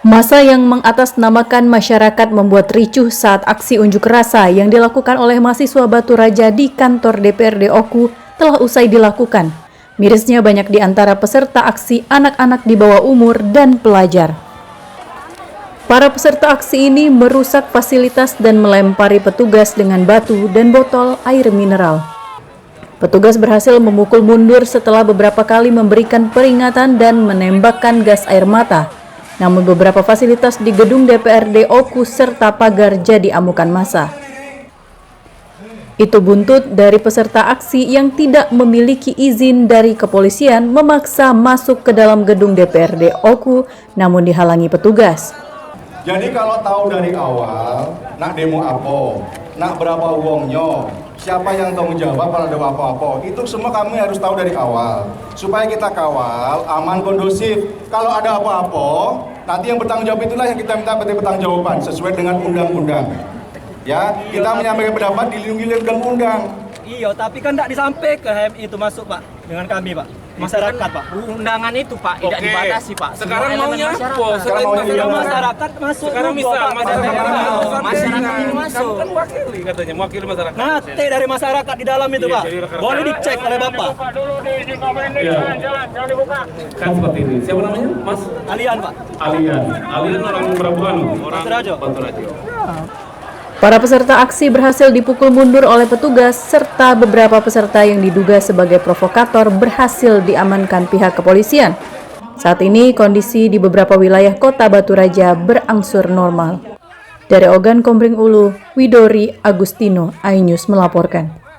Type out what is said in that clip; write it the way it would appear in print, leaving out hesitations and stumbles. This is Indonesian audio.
Massa yang mengatasnamakan masyarakat membuat ricuh saat aksi unjuk rasa yang dilakukan oleh mahasiswa Batu Raja di kantor DPRD Oku telah usai dilakukan. Mirisnya banyak di antara peserta aksi anak-anak di bawah umur dan pelajar. Para peserta aksi ini merusak fasilitas dan melempari petugas dengan batu dan botol air mineral. Petugas berhasil memukul mundur setelah beberapa kali memberikan peringatan dan menembakkan gas air mata. Namun beberapa fasilitas di gedung DPRD Oku serta pagar jadi amukan massa. Itu buntut dari peserta aksi yang tidak memiliki izin dari kepolisian memaksa masuk ke dalam gedung DPRD Oku namun dihalangi petugas. Jadi kalau tahu dari awal, nak demo apa, nak berapa uangnya, siapa yang tanggung jawab kalau ada apa-apa, itu semua kami harus tahu dari awal. Supaya kita kawal, aman, kondusif. Kalau ada apa-apa, nanti yang bertanggung jawab itulah yang kita minta pertanggungjawaban sesuai dengan undang-undang. Ya, kita menyampaikan pendapat dilindungi oleh undang-undang. Iya, tapi kan tidak disampaikan HMI itu masuk, Pak, dengan kami, Pak. Masyarakat, Pak. Undangan itu, Pak, tidak dibatasi, Pak. Sekarang maunya apa? Masyarakat masuk. Sekarang bisa masyarakat ini masuk. Kan wakili katanya, mewakili masyarakat. Nanti dari masyarakat di dalam itu, Pak. Boleh dicek oleh Bapak. Jangan dibuka. Kan seperti ini. Siapa namanya? Mas? Alian, Pak. Alian orang Berabuan. Orang Batu Raja. Para peserta aksi berhasil dipukul mundur oleh petugas serta beberapa peserta yang diduga sebagai provokator berhasil diamankan pihak kepolisian. Saat ini kondisi di beberapa wilayah kota Batu Raja berangsur normal. Dari Ogan Komering Ulu, Widori Agustino, iNews melaporkan.